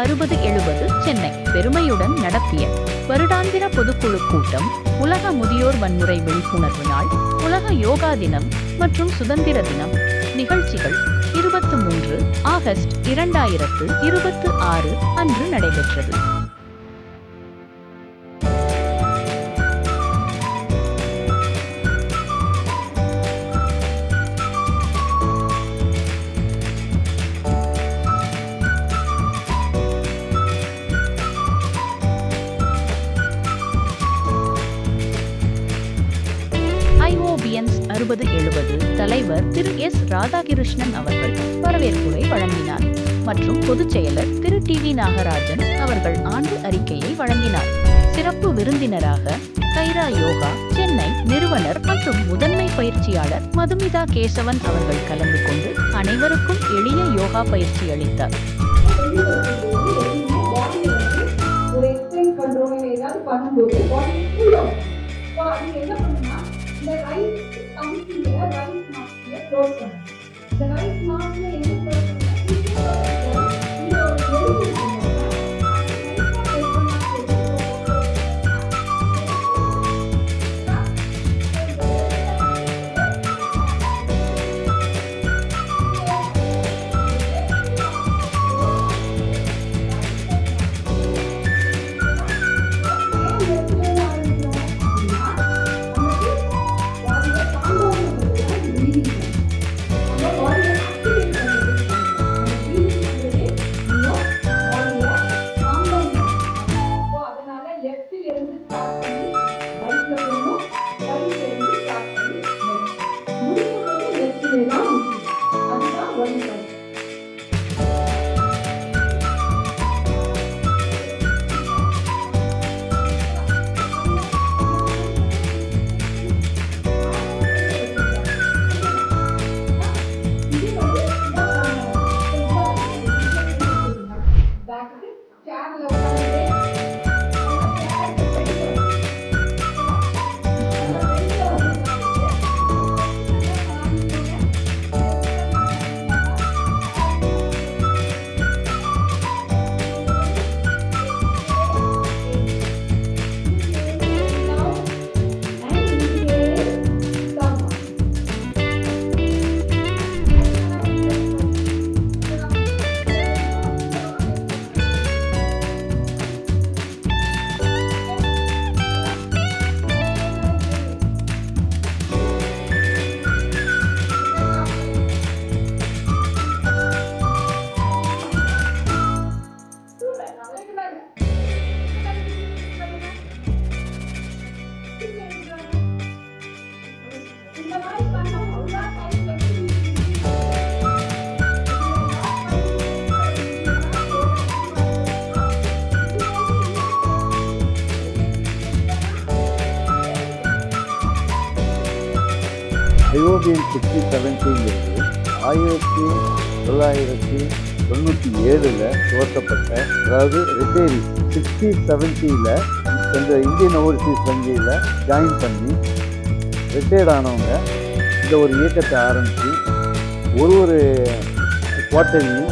6070 சென்னை பெருமையுடன் நடத்திய வருடாந்திர பொதுக்குழு கூட்டம், உலக முதியோர் வன்முறை விழிப்புணர்வு நாள், உலக யோகா தினம் மற்றும் சுதந்திர தினம் நிகழ்ச்சிகள் 23 ஆகஸ்ட் 2026 அன்று நடைபெற்றது. IOBNS 6070 தலைவர் திரு எஸ். ராதாகிருஷ்ணன் அவர்கள் வரவேற்புரை வழங்கினார் மற்றும் பொதுச் செயலர் திரு TV நாகராஜன் அவர்கள் ஆண்டு அறிக்கையை வழங்கினார். சிறப்பு விருந்தினராக கைரா யோகா சென்னை நிறுவனர் மற்றும் முதன்மை பயிற்சியாளர் மதுமிதா கேசவன் அவர்கள் கலந்து கொண்டு அனைவருக்கும் எளிய யோகா பயிற்சி அளித்தார். இந்த ரைஸ் கமிட்டில ரைஸ் மாஸ்க்ல க்ளோஸ் பண்ணுங்க. இந்த ரைஸ் மாஸ்க்ல என்ன க்ளோஸ் IOBN 6070 1997 துவக்கப்பட்ட, அதாவது ரிட்டையரிஸ் 6070 இந்த இந்தியன் ஓவர்சீஸ் வங்கியில் ஜாயின் பண்ணி ரிட்டையர்ட் ஆனவங்க இந்த ஒரு இயக்கத்தை ஆரம்பித்து ஒரு குவார்ட்டர்லையும்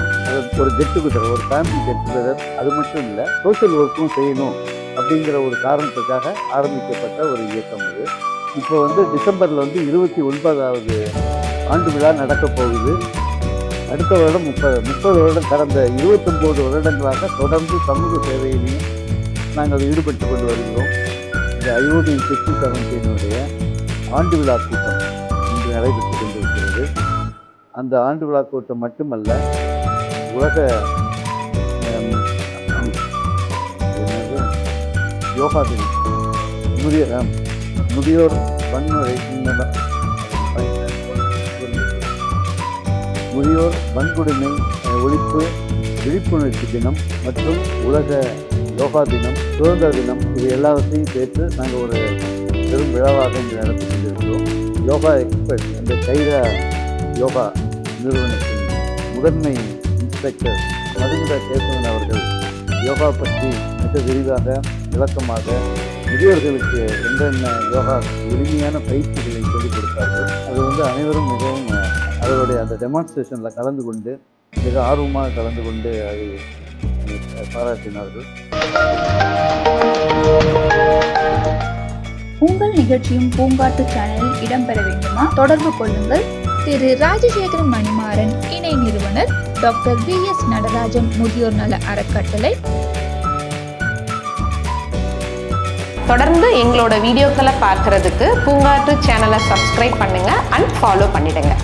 ஒரு கெட் டுகெதர், ஒரு ஃபேமிலி கெட் டுகெதர், அது மட்டும் இல்லை சோஷியல் ஒர்க்கும் செய்யணும் அப்படிங்கிற ஒரு காரணத்துக்காக ஆரம்பிக்கப்பட்ட ஒரு இயக்கம் இது. இப்போ டிசம்பரில் 29வது ஆண்டு விழா நடக்கப் போகுது. அடுத்த வருடம் 30 வருடம், கடந்த 29 வருடங்களாக தொடர்ந்து சமூக சேவையிலையும் நாங்கள் ஈடுபட்டு கொண்டு வருகிறோம். இந்த IOBN 6070 ஆண்டு விழா கூட்டம் இன்று நடைபெற்று கொண்டிருக்கிறது. அந்த ஆண்டு விழா கூட்டம் மட்டுமல்ல, உலக யோகா தினம், முதியோர் வன்கொடுமை ஒழிப்பு விழிப்புணர்ச்சி தினம் மற்றும் உலக யோகா தினம், சுதந்திர தினம், இது எல்லாவற்றையும் சேர்த்து நாங்கள் ஒரு பெரும் விழாவாக இன்று நடத்தி கொண்டிருக்கிறோம். யோகா எக்ஸ்பர்ட், அந்த கைரா யோகா நிறுவனத்தின் முதன்மை இன்ஸ்பெக்டர் மதுமிதா கேசவன் அவர்கள் யோகா பற்றி மிக விரிவாக விளக்கமாக முதியோர்களுக்கு என்னென்ன யோகா எளிமையான பயிற்சிகளை சொல்லிக் கொடுத்தார்கள். அது அனைவரும் மிகவும் அவருடைய அந்த டெமான்ஸ்ட்ரேஷனில் கலந்து கொண்டு மிக ஆர்வமாக கலந்து கொண்டு அதை பாராட்டினார்கள். உங்கள் நிகழ்ச்சியும் பூங்காட்டு சேனலில் இடம்பெற வேண்டுமா? தொடர்பு கொள்ளுங்கள். திரு ராஜசேகரன் மணிமாறன், இணை நிறுவனர், டாக்டர் VS நடராஜன் முதியோர் நல அறக்கட்டளை. தொடர்ந்து எங்களோட வீடியோக்களை பார்க்கறதுக்கு பூங்காற்று சேனலை சப்ஸ்கிரைப் பண்ணுங்க அண்ட் ஃபாலோ பண்ணிடுங்க.